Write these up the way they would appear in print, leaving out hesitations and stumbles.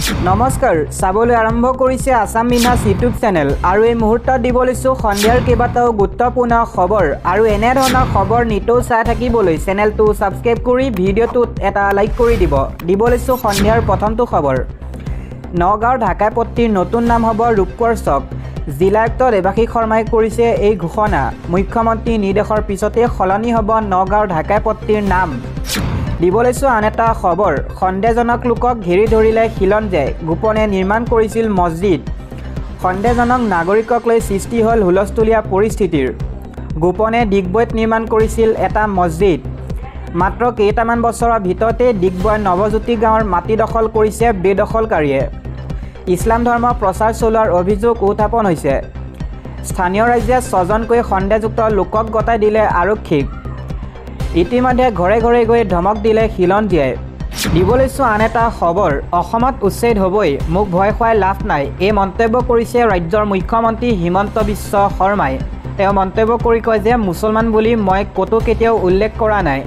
নমস্কাৰ চাবলৈ আৰম্ভ কৰিছে আসাম বিনাছ ইউটিউব চেনেল আৰু এই মুহূৰ্তত দিব লৈছো সন্ধিয়াৰ কেইবাটাও গুৰুত্বপূৰ্ণ খবৰ আৰু এনে ধৰণৰ খবৰ নিতৌ চাই থাকিবলৈ চেনেলটো সাবস্ক্ৰাইব কৰি ভিডিঅ'টোত এটা লাইক কৰি দিব লৈছো সন্ধিয়াৰ প্ৰথমটো খবৰ নগাঁৱৰ ঢাকাপট্টিৰ নতুন নাম হ'ব ৰূপকোঁৱৰ চক জিলা আয়ুক্ত দেৱাশীষ শৰ্মাই কৰিছে এই ঘোষণা মুখ্যমন্ত্ৰী নিৰ্দেশৰ পিছতে সলনি হ'ব নগাঁৱৰ ঢাকাপট্টিৰ নাম দিব লৈছো আন এটা খবৰ সন্দেহজনক লোকক ঘেৰি ধৰিলে খিলঞ্জীয়াই গোপনে নিৰ্মাণ কৰিছিল মছজিদ সন্দেহজনক নাগৰিকক লৈ সৃষ্টি হ'ল হুলস্থুলীয়া পৰিস্থিতিৰ গোপনে ডিগবৈত নিৰ্মাণ কৰিছিল এটা মছজিদ মাত্ৰ কেইটামান বছৰৰ ভিতৰতে ডিগবৈ নৱজ্যোতি গাঁৱৰ মাটি দখল কৰিছে বেদখলকাৰীয়ে ইছলাম ধৰ্ম প্ৰচাৰ চলোৱাৰ অভিযোগ উত্থাপন হৈছে স্থানীয় ৰাইজে ছজনকৈ সন্দেহযুক্ত লোকক গতাই দিলে আৰক্ষীক ইতিমধ্যে ঘৰে ঘৰে গৈ ধমক দিলে খিলঞ্জীয়াই দিব লৈছো আন এটা খবৰ অসমত উচ্ছেদ হ'বই মোক ভয় খুৱাই লাভ নাই এই মন্তব্য কৰিছে ৰাজ্যৰ মুখ্যমন্ত্ৰী হিমন্ত বিশ্ব শৰ্মাই তেওঁ মন্তব্য কৰি কয় যে মুছলমান বুলি মই ক'তো কেতিয়াও উল্লেখ কৰা নাই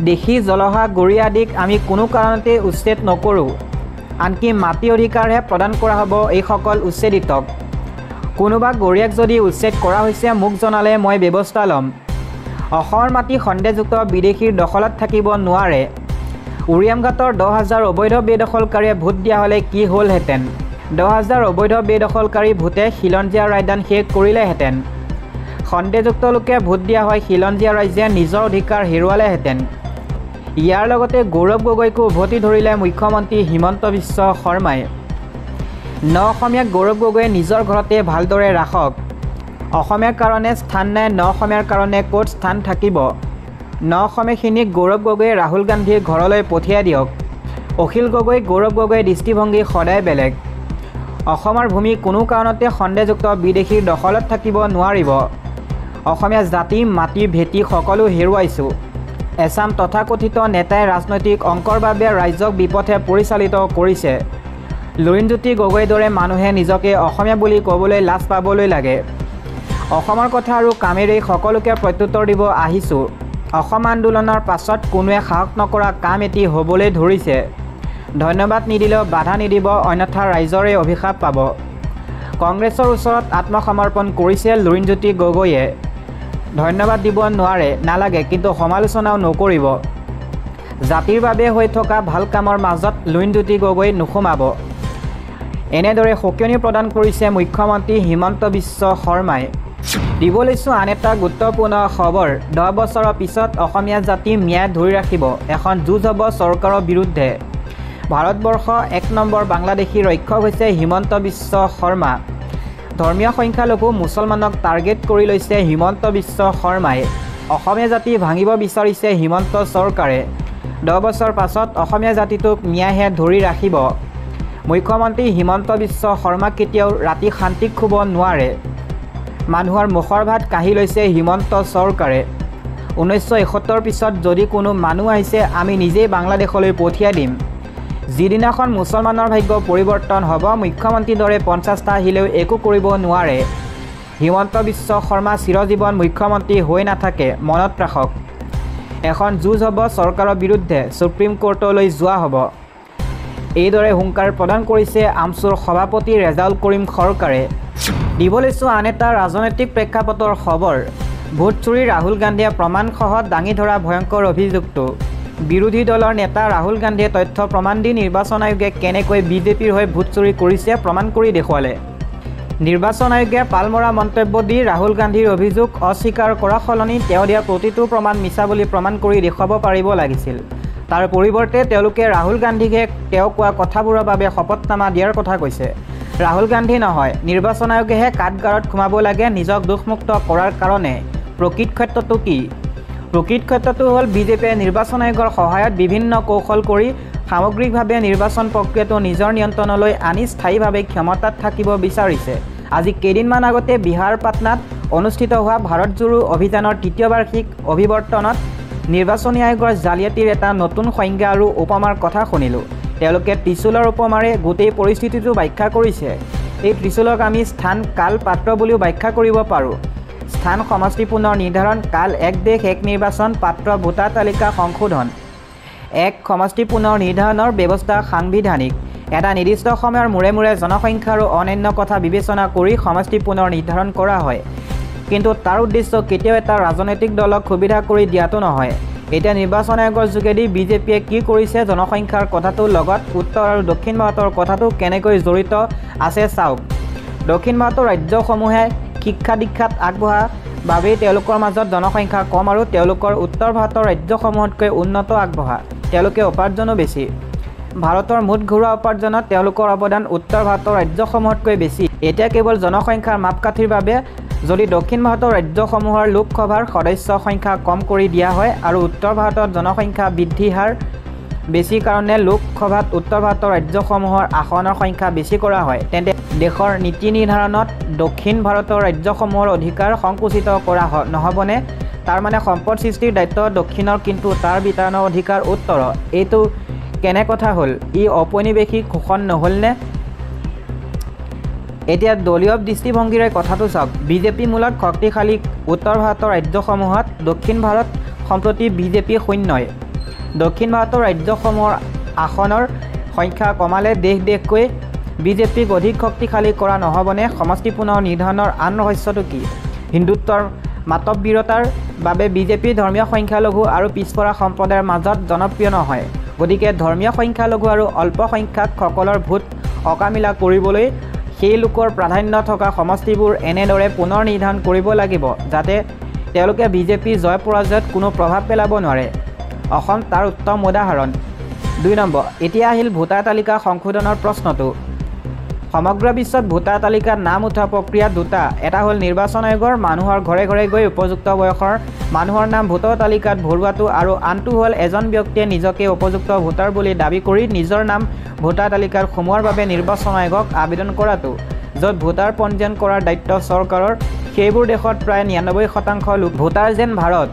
দেখি জলহা গৰি আদিক আমি কোনো কাৰণতে উচ্ছেদ নকৰোঁ আনকি মাটি অধিকাৰহে প্ৰদান কৰা হ'ব এইসকল উচ্ছেদিতক কোনোবা গৰিয়াক যদি উচ্ছেদ কৰা হৈছে মোক জনালে মই ব্যৱস্থা ল'ম অসমৰ মাটি সন্দেহযুক্ত বিদেশীৰ দখলত থাকিব নোৱাৰে উৰিয়ামঘাটৰ 10,000 অবৈধ বেদখলকাৰীয়ে ভোট দিয়া হ'লে কি হ'লহেঁতেন 10,000 অবৈধ বেদখলকাৰী ভোটে খিলঞ্জীয়া ৰায়দান শেষ কৰিলেহেঁতেন সন্দেহযুক্ত লোকে ভোট দিয়া হয় খিলঞ্জীয়া ৰাইজে নিজৰ অধিকাৰ হেৰুৱালেহেঁতেন ইয়াৰ লগতে গৌৰৱ গগৈকো উভতি ধৰিলে মুখ্যমন্ত্ৰী হিমন্ত বিশ্ব শৰ্মাই ন অসমীয়াক গৌৰৱ গগৈয়ে নিজৰ ঘৰতে ভালদৰে ৰাখক অসমীয়াৰ কাৰণে স্থান নাই ন অসমীয়াৰ কাৰণে ক'ত স্থান থাকিব ন অসমীয়াখিনিক গৌৰৱ গগৈয়ে ৰাহুল গান্ধীৰ ঘৰলৈ পঠিয়াই দিয়ক অখিল গগৈ গৌৰৱ গগৈৰ দৃষ্টিভংগী সদায় বেলেগ অসমৰ ভূমি কোনো কাৰণতে সন্দেহযুক্ত বিদেশীৰ দখলত থাকিব নোৱাৰিব অসমীয়া জাতি মাটি ভেটি সকলো হেৰুৱাইছোঁ এছাম তথাকথিত নেতাই ৰাজনৈতিক অংকৰ বাবে ৰাজ্যক বিপথে পৰিচালিত কৰিছে লুৰিণজ্যোতি গগৈৰ দৰে মানুহে নিজকে অসমীয়া বুলি ক'বলৈ লাজ পাবলৈ লাগে অসমৰ কথা আৰু কামেৰে সকলোকে প্ৰত্যুত্তৰ দিব আহিছোঁ অসম আন্দোলনৰ পাছত কোনোৱে সাহস নকৰা কাম এটি হ'বলৈ ধৰিছে ধন্যবাদ নিদিলেও বাধা নিদিব অন্যথা ৰাইজৰে অভিশাপ পাব কংগ্ৰেছৰ ওচৰত আত্মসমৰ্পণ কৰিছে লুৰিণজ্যোতি গগৈয়ে ধন্যবাদ দিব নোৱাৰে নালাগে কিন্তু সমালোচনাও নকৰিব জাতিৰ বাবে হৈ থকা ভাল কামৰ মাজত লুৰিণজ্যোতি গগৈ নোসোমাব এনেদৰে সকিয়নি প্ৰদান কৰিছে মুখ্যমন্ত্ৰী হিমন্ত বিশ্ব শৰ্মাই দিব লৈছো আন এটা গুৰুত্বপূৰ্ণ খবৰ 10 বছৰৰ পিছত অসমীয়া জাতি ম্যাদ ধৰি ৰাখিব এখন যুঁজ হ'ব চৰকাৰৰ বিৰুদ্ধে ভাৰতবৰ্ষ 1 নম্বৰ বাংলাদেশী ৰক্ষক হৈছে হিমন্ত বিশ্ব শৰ্মা ধৰ্মীয় সংখ্যালঘু মুছলমানক টাৰ্গেট কৰি লৈছে হিমন্ত বিশ্ব শৰ্মাই অসমীয়া জাতি ভাঙিব বিচাৰিছে হিমন্ত চৰকাৰে 10 বছৰ পাছত অসমীয়া জাতিটোক ন্যায়হে ধৰি ৰাখিব মুখ্যমন্ত্ৰী হিমন্ত বিশ্ব শৰ্মাক কেতিয়াও ৰাতি শান্তিক শুব নোৱাৰে মানুহৰ মুখৰ ভাত কাঢ়ি লৈছে হিমন্ত চৰকাৰে 1971 পিছত যদি কোনো মানুহ আহিছে আমি নিজেই বাংলাদেশলৈ পঠিয়াই দিম যিদিনাখন মুছলমানৰ ভাগ্য পৰিৱৰ্তন হ'ব মুখ্যমন্ত্ৰীৰ দৰে 50টা আহিলেও একো কৰিব নোৱাৰে হিমন্ত বিশ্ব শৰ্মা চিৰজীৱন মুখ্যমন্ত্ৰী হৈ নাথাকে মনত ৰাখক এখন যুঁজ হ'ব চৰকাৰৰ বিৰুদ্ধে সুপ্ৰিম কোৰ্টলৈ যোৱা হ'ব এইদৰে হুংকাৰ প্ৰদান কৰিছে আমছুৰ সভাপতি ৰেজাউল কৰিম সৰকাৰে দিব লৈছো আন এটা ৰাজনৈতিক প্ৰেক্ষাপটৰ খবৰ ভোট চুৰি ৰাহুল গান্ধীয়ে প্ৰমাণসহ দাঙি ধৰা ভয়ংকৰ অভিযোগটো বিৰোধী দলৰ নেতা ৰাহুল গান্ধীয়ে তথ্য প্ৰমাণ দি নিৰ্বাচন আয়োগে কেনেকৈ বিজেপিৰ হৈ ভোট চুৰি কৰিছে প্ৰমাণ কৰি দেখুৱালে নিৰ্বাচন আয়োগে পালমৰা মন্তব্য দি ৰাহুল গান্ধীৰ অভিযোগ অস্বীকাৰ কৰা সলনি তেওঁ দিয়া প্ৰতিটো প্ৰমাণ মিছা বুলি প্ৰমাণ কৰি দেখুৱাব পাৰিব লাগিছিল তাৰ পৰিৱৰ্তে তেওঁলোকে ৰাহুল গান্ধীকে তেওঁ কোৱা কথাবোৰৰ বাবে শপতনামা দিয়াৰ কথা কৈছে ৰাহুল গান্ধী নহয় নিৰ্বাচন আয়োগেহে কাঠগাৰত সোমাব লাগে নিজক দোষমুক্ত কৰাৰ কাৰণে প্ৰকৃত ক্ষেত্ৰটো কি প্ৰকৃত ক্ষেত্ৰটো হ'ল বিজেপিয়ে নিৰ্বাচন আয়োগৰ সহায়ত বিভিন্ন কৌশল কৰি সামগ্ৰিকভাৱে নিৰ্বাচন প্ৰক্ৰিয়াটো নিজৰ নিয়ন্ত্ৰণলৈ আনি স্থায়ীভাৱে ক্ষমতাত থাকিব বিচাৰিছে আজি কেইদিনমান আগতে বিহাৰ পাটনাত অনুষ্ঠিত হোৱা ভাৰত জোড়ো অভিযানৰ তৃতীয় বাৰ্ষিক অভিৱৰ্তনত নিৰ্বাচনী আয়োগৰ জালিয়াতিৰ এটা নতুন সংজ্ঞা আৰু উপমাৰ কথা শুনিলোঁ তেওঁলোকে ত্ৰিশূলৰ উপমাৰে গোটেই পৰিস্থিতিটো ব্যাখ্যা কৰিছে এই ত্ৰিশূলক আমি স্থান কাল পাত্ৰ বুলিও ব্যাখ্যা কৰিব পাৰোঁ স্থান সমষ্টি পুনৰ নিৰ্ধাৰণ কাল এক দেশ এক নিৰ্বাচন পাত্ৰ ভোটাৰ তালিকা সংশোধন এক সমষ্টি পুনৰ নিৰ্ধাৰণৰ ব্যৱস্থা সাংবিধানিক এটা নিৰ্দিষ্ট সময়ৰ মূৰে মূৰে জনসংখ্যা আৰু অন্যান্য কথা বিবেচনা কৰি সমষ্টি পুনৰ নিৰ্ধাৰণ কৰা হয়, কিন্তু তাৰ উদ্দেশ্য কেতিয়াও এটা ৰাজনৈতিক দলক সুবিধা কৰি দিয়াটো নহয়। এতিয়া নিৰ্বাচন আয়োগৰ যোগেদি বিজেপিয়ে কি কৰিছে জনসংখ্যাৰ কথাটোৰ লগত উত্তৰ আৰু দক্ষিণ ভাৰতৰ কথাটো কেনেকৈ জড়িত আছে চাওক। দক্ষিণ ভাৰতৰ ৰাজ্যসমূহে শিক্ষা দীক্ষাত আগবঢ়া বাবেই তেওঁলোকৰ মাজত জনসংখ্যা কম আৰু তেওঁলোকৰ উত্তৰ ভাৰতৰ ৰাজ্যসমূহতকৈ উন্নত আগবঢ়া, তেওঁলোকে উপাৰ্জনো বেছি। ভাৰতৰ মুঠ ঘৰুৱা উপাৰ্জনত তেওঁলোকৰ অৱদান উত্তৰ ভাৰতৰ ৰাজ্যসমূহতকৈ বেছি। এতিয়া কেৱল জনসংখ্যাৰ মাপকাঠিৰ বাবে যদি দক্ষিণ ভাৰতৰ ৰাজ্যসমূহৰ লোকসভাৰ সদস্য সংখ্যা কম কৰি দিয়া হয় আৰু উত্তৰ ভাৰতত জনসংখ্যা বৃদ্ধিৰ হাৰ বেছি কাৰণে লোকসভাত উত্তৰ ভাৰতৰ ৰাজ্যসমূহৰ আসনৰ সংখ্যা বেছি কৰা হয়, তেন্তে দেশৰ নীতি নিৰ্ধাৰণত দক্ষিণ ভাৰতৰ ৰাজ্যসমূহৰ অধিকাৰ সংকুচিত কৰা নহ'বনে? তাৰ মানে সম্পদ সৃষ্টিৰ দায়িত্ব দক্ষিণৰ কিন্তু তাৰ বিতৰণৰ অধিকাৰ উত্তৰ। এইটো কেনে কথা হ'ল? ই ঔপনিৱেশিক শোষণ নহ'লনে? এতিয়া দলীয় দৃষ্টিভংগীৰে কথাটো চাওক। বিজেপি মূলত শক্তিশালী উত্তৰ ভাৰতৰ ৰাজ্যসমূহত, দক্ষিণ ভাৰত সম্প্ৰতি বিজেপি শূন্যই। দক্ষিণ ভাৰতৰ ৰাজ্যসমূহৰ আসনৰ সংখ্যা কমালে দেশকৈ বিজেপিক অধিক শক্তিশালী কৰা নহ'বনে? সমষ্টি পুনৰ নিৰ্ধাৰণৰ আন ৰহস্যটো কি? হিন্দুত্বৰ মাতব্বীৰতাৰ বাবে বিজেপি ধৰ্মীয় সংখ্যালঘু আৰু পিছপৰা সম্প্ৰদায়ৰ মাজত জনপ্ৰিয় নহয়। গতিকে ধৰ্মীয় সংখ্যালঘু আৰু অল্পসংখ্যকসকলৰ ভোট অকামিলা কৰিবলৈ সেই লোকৰ প্ৰাধান্য থকা সমষ্টিবোৰ এনেদৰে পুনৰ নিৰ্ধাৰণ কৰিব লাগিব যাতে তেওঁলোকে বিজেপি জয় পৰাজয়ত কোনো প্ৰভাৱ পেলাব নোৱাৰে। অসম তাৰ উত্তম উদাহৰণ। 2 নম্বৰ, এতিয়া আহিল ভোটাৰ তালিকা সংশোধনৰ প্ৰশ্নটো। সমগ্ৰ বিশ্বত ভোটাৰ তালিকাত নাম উঠা প্ৰক্ৰিয়া দুটা, এটা হ'ল নিৰ্বাচন আয়োগৰ মানুহৰ ঘৰে ঘৰে গৈ উপযুক্ত বয়সৰ মানুহৰ নাম ভোটাৰ তালিকাত ভৰোৱাটো আৰু আনটো হ'ল এজন ব্যক্তিয়ে নিজকে উপযুক্ত ভোটাৰ বুলি দাবী কৰি নিজৰ নাম ভোটাৰ তালিকাত সোমোৱাৰ বাবে নিৰ্বাচন আয়োগক আবেদন কৰাটো, য'ত ভোটাৰ পঞ্জীয়ন কৰাৰ দায়িত্ব চৰকাৰৰ। সেইবোৰ দেশত প্ৰায় 99% লোক ভোটাৰ যেন ভাৰত,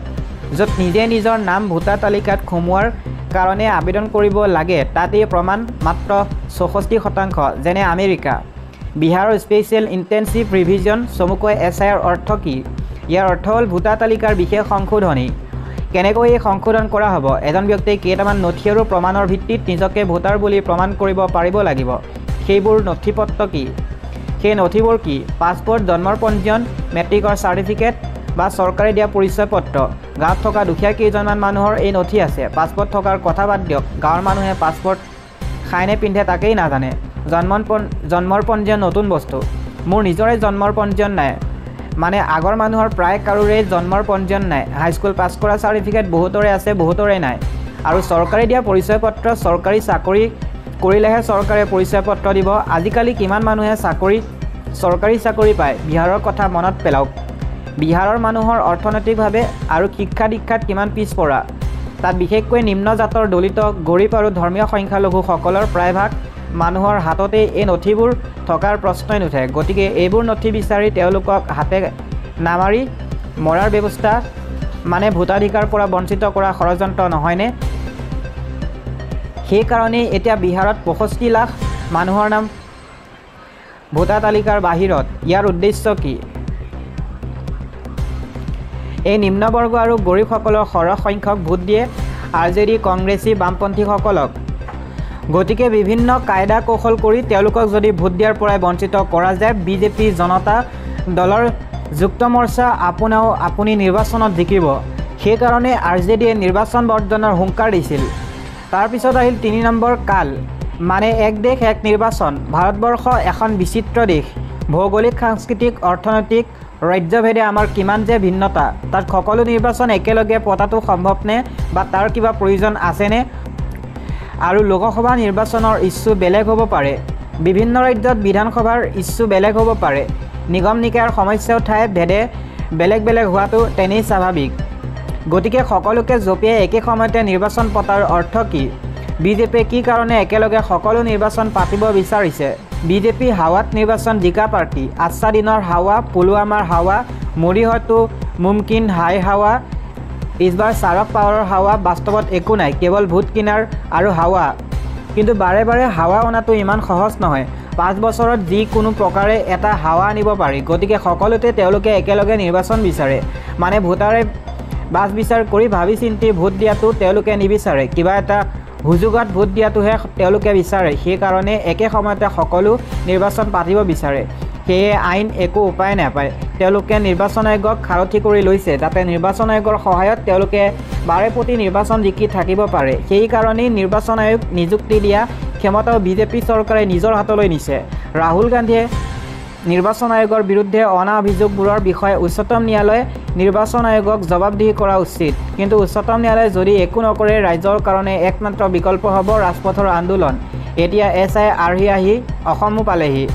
য'ত নিজে নিজৰ নাম ভোটাৰ তালিকাত সোমোৱাৰ কাৰণে আবেদন কৰিব লাগে, তাত এই প্ৰমাণ মাত্ৰ 64%, যেনে আমেৰিকা। বিহাৰৰ স্পেচিয়েল ইণ্টেনচিভ ৰিভিজন চমুকৈ SIR অৰ্থ কি? ইয়াৰ অৰ্থ হ'ল ভোটাৰ তালিকাৰ বিশেষ সংশোধনী। কেনেকৈ এই সংশোধন কৰা হ'ব? এজন ব্যক্তিয়ে কেইটামান নথি আৰু প্ৰমাণৰ ভিত্তিত নিজকে ভোটাৰ বুলি প্ৰমাণ কৰিব পাৰিব লাগিব। সেইবোৰ নথিপত্ৰ কি? সেই নথিবোৰ কি? পাছপোৰ্ট, জন্মৰ পঞ্জীয়ন, মেট্ৰিকৰ চাৰ্টিফিকেট বা চৰকাৰে দিয়া পৰিচয় পত্ৰ। গাঁৱত থকা দুখীয়া কেইজনমান মানুহৰ এই নথি আছে। পাছপোৰ্ট থকাৰ কথা বাদ দিয়ক, গাঁৱৰ মানুহে পাছপোৰ্ট খায়নে পিন্ধে তাকেই নাজানে। জন্মৰ পঞ্জীয়ন নতুন বস্তু। মোৰ নিজৰে জন্মৰ পঞ্জীয়ন নাই, মানে আগৰ মানুহৰ প্ৰায় কাৰোৰে জন্মৰ পঞ্জীয়ন নাই। হাইস্কুল পাছ কৰা চাৰ্টিফিকেট বহুতৰে আছে, বহুতৰে নাই। আৰু চৰকাৰে দিয়া পৰিচয় পত্ৰ, চৰকাৰী চাকৰি কৰিলেহে চৰকাৰে পৰিচয় পত্ৰ দিব। আজিকালি কিমান মানুহে চৰকাৰী চাকৰি পায়? বিহাৰৰ কথা মনত পেলাওক। বিহাৰৰ মানুহৰ অৰ্থনৈতিকভাৱে আৰু শিক্ষা দীক্ষাত কিমান পিছপৰা। তাত বিশেষকৈ নিম্ন জাতৰ, দলিত, গৰীব আৰু ধৰ্মীয় সংখ্যালঘুসকলৰ প্ৰায়ভাগ মানুহৰ হাততে এই নথিবোৰ থকাৰ প্ৰশ্নই নুঠে। গতিকে এইবোৰ নথি বিচাৰি তেওঁলোকক হাতে নামাৰি মৰাৰ ব্যৱস্থা মানে ভোটাধিকাৰ পৰা বঞ্চিত কৰা ষড়যন্ত্ৰ নহয়নে? সেইকাৰণেই এতিয়া বিহাৰত 65 লাখ মানুহৰ নাম ভোটাৰ তালিকাৰ বাহিৰত। ইয়াৰ উদ্দেশ্য কি? এই নিম্নবৰ্গ আৰু গৰীবসকলৰ সৰহ সংখ্যক ভোট দিয়ে RJD, কংগ্ৰেছী, বামপন্থীসকলক। গতিকে বিভিন্ন কায়দা কৌশল কৰি তেওঁলোকক যদি ভোট দিয়াৰ পৰাই বঞ্চিত কৰা যায়, বিজেপি জনতা দলৰ যুক্ত মৰ্চা আপুনি নিৰ্বাচনত জিকিব। সেইকাৰণে RJDয়ে নিৰ্বাচন বৰ্জনৰ হুংকাৰ দিছিল। তাৰপিছত আহিল 3 নম্বৰ কাল, মানে এক দেশ এক নিৰ্বাচন। ভাৰতবৰ্ষ এখন বিচিত্ৰ দেশ। ভৌগোলিক, সাংস্কৃতিক, অৰ্থনৈতিক ৰাজ্যভেদে আমাৰ কিমান যে ভিন্নতা। তাত সকলো নিৰ্বাচন একেলগে পতাটো সম্ভৱনে বা তাৰ কিবা প্ৰয়োজন আছেনে? আৰু লোকসভা নিৰ্বাচনৰ ইছ্যু বেলেগ হ'ব পাৰে, বিভিন্ন ৰাজ্যত বিধানসভাৰ ইছ্যু বেলেগ হ'ব পাৰে, নিগম নিকায়ৰ সমস্যাও ঠাই ভেদে বেলেগ বেলেগ হোৱাটো তেনেই স্বাভাৱিক। গতিকে সকলোকে জপিয়াই একে সময়তে নিৰ্বাচন পতাৰ অৰ্থ কি? বিজেপিয়ে কি কাৰণে একেলগে সকলো নিৰ্বাচন পাতিব বিচাৰিছে? বিজেপি হাৱাত নিৰ্বাচন জিকা পাৰ্টি। আচ্ছা দিনৰ হাৱা, পুলৱামাৰ হাৱা, মোদী হয়তো মুমকিন হাই হাৱা, ইছবাৰ শাৰদ পাৱাৰৰ হাৱা। বাস্তৱত একো নাই, কেৱল ভোট কিনাৰ আৰু হাৱা। কিন্তু বাৰে বাৰে হাৱা অনাটো ইমান সহজ নহয়। 5 বছৰত যিকোনো প্ৰকাৰে এটা হাৱা আনিব পাৰি। গতিকে সকলোতে তেওঁলোকে একেলগে নিৰ্বাচন বিচাৰে, মানে ভোটাৰে বাছ বিচাৰ কৰি ভাবি চিন্তি ভোট দিয়াটো তেওঁলোকে নিবিচাৰে। কিবা এটা হুজুগত ভোট দিয়াটোহে তেওঁলোকে বিচাৰে সেইকাৰণে একে সময়তে সকলো নিৰ্বাচন পাতিব বিচাৰে সেয়ে আইন একো উপায় নাপায় তেওঁলোকে নিৰ্বাচন আয়োগক খাৰঠি কৰি লৈছে যাতে নিৰ্বাচন আয়োগৰ সহায়ত তেওঁলোকে বাৰে প্ৰতি নিৰ্বাচন জিকি থাকিব পাৰে সেই কাৰণেই নিৰ্বাচন আয়োগ নিযুক্তি দিয়া ক্ষমতাও বিজেপি চৰকাৰে নিজৰ হাতলৈ নিছে ৰাহুল গান্ধীয়ে নিৰ্বাচন আয়োগৰ বিৰুদ্ধে অনা অভিযোগবোৰৰ বিষয়ে উচ্চতম ন্যায়ালয়ে নিৰ্বাচন আয়োগক জবাবদিহি কৰা উচিত কিন্তু উচ্চতম ন্যায়ালয়ে যদি একো নকৰে ৰাজ্যৰ কাৰণে একমাত্ৰ বিকল্প হ'ব ৰাজপথৰ আন্দোলন এতিয়া এছআই আহি অসমো পালেহি